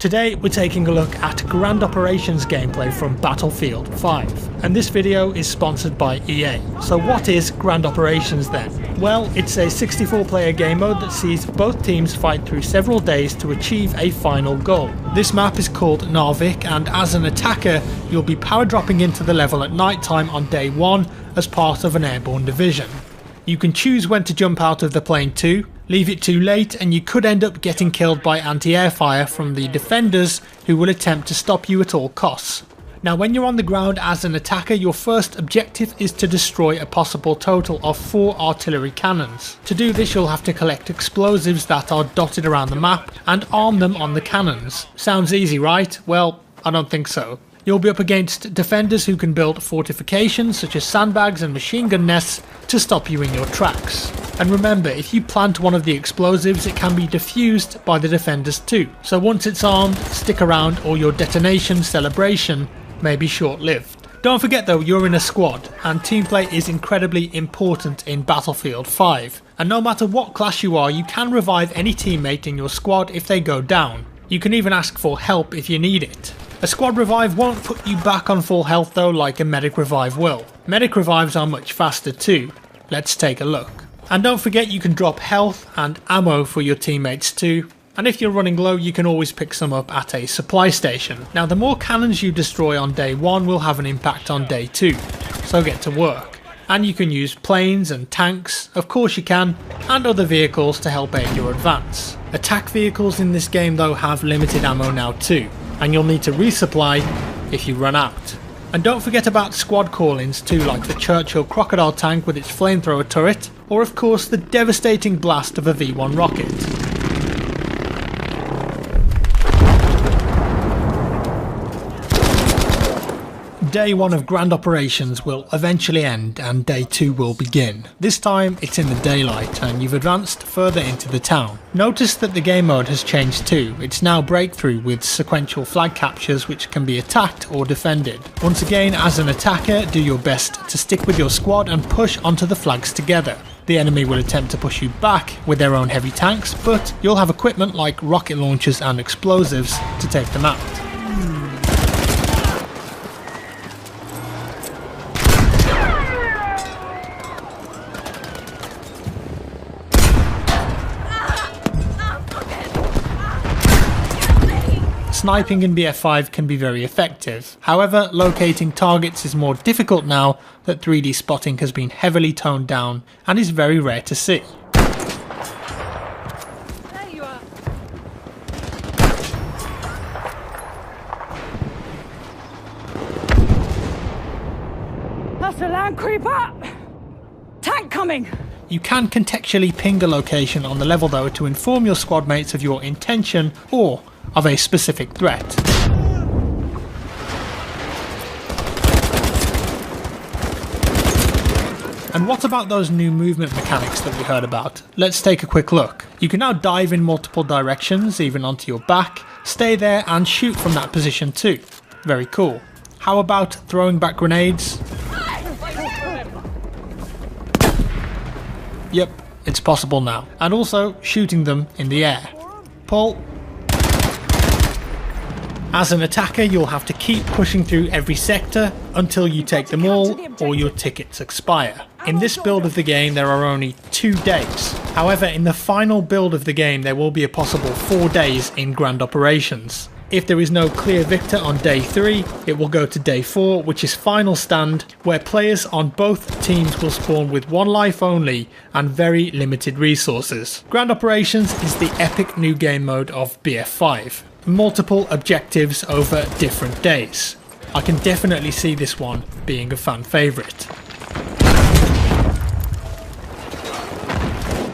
Today we're taking a look at Grand Operations gameplay from Battlefield 5, and this video is sponsored by EA. So what is Grand Operations then? Well, it's a 64-player game mode that sees both teams fight through several days to achieve a final goal. This map is called Narvik, and as an attacker you'll be power dropping into the level at night time on day 1 as part of an airborne division. You can choose when to jump out of the plane too, leave it too late and you could end up getting killed by anti-air fire from the defenders who will attempt to stop you at all costs. Now when you're on the ground as an attacker, your first objective is to destroy a possible total of 4 artillery cannons. To do this you'll have to collect explosives that are dotted around the map and arm them on the cannons. Sounds easy, right? Well, I don't think so. You'll be up against defenders who can build fortifications such as sandbags and machine gun nests to stop you in your tracks. And remember, if you plant one of the explosives it can be defused by the defenders too. So once it's armed, stick around or your detonation celebration may be short-lived. Don't forget though, you're in a squad and team play is incredibly important in Battlefield 5. And no matter what class you are, you can revive any teammate in your squad if they go down. You can even ask for help if you need it. A squad revive won't put you back on full health though like a medic revive will. Medic revives are much faster too. Let's take a look. And don't forget you can drop health and ammo for your teammates too. And if you're running low you can always pick some up at a supply station. Now the more cannons you destroy on day 1 will have an impact on day 2. So get to work. And you can use planes and tanks, of course you can, and other vehicles to help aid your advance. Attack vehicles in this game though have limited ammo now too, and you'll need to resupply if you run out. And don't forget about squad call-ins too, like the Churchill Crocodile tank with its flamethrower turret, or of course the devastating blast of a V1 rocket. Day 1 of Grand Operations will eventually end and day 2 will begin. This time it's in the daylight and you've advanced further into the town. Notice that the game mode has changed too. It's now breakthrough with sequential flag captures which can be attacked or defended. Once again, as an attacker, do your best to stick with your squad and push onto the flags together. The enemy will attempt to push you back with their own heavy tanks, but you'll have equipment like rocket launchers and explosives to take them out. Sniping in BF5 can be very effective, however locating targets is more difficult now that 3D spotting has been heavily toned down and is very rare to see. There you are. That's a land creeper! Tank coming! You can contextually ping a location on the level though to inform your squad mates of your intention or of a specific threat. And what about those new movement mechanics that we heard about? Let's take a quick look. You can now dive in multiple directions, even onto your back, stay there and shoot from that position too. Very cool. How about throwing back grenades? Yep, it's possible now. And also shooting them in the air. Pull. As an attacker you'll have to keep pushing through every sector until you take them all or your tickets expire. In this build of the game there are only 2 days. However, in the final build of the game there will be a possible 4 days in Grand Operations. If there is no clear victor on day 3, it will go to day 4, which is Final Stand, where players on both teams will spawn with 1 life only and very limited resources. Grand Operations is the epic new game mode of BF5. Multiple objectives over different days. I can definitely see this one being a fan favourite.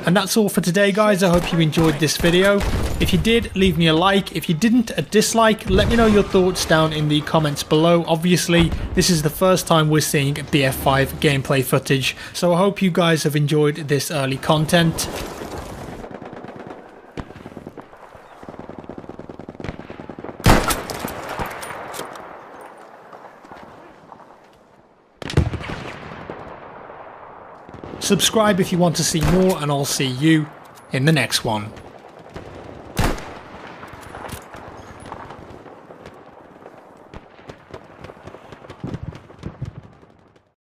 And that's all for today guys, I hope you enjoyed this video. If you did, leave me a like. If you didn't, a dislike. Let me know your thoughts down in the comments below. Obviously this is the first time we're seeing BF5 gameplay footage, so I hope you guys have enjoyed this early content. Subscribe if you want to see more and I'll see you in the next one.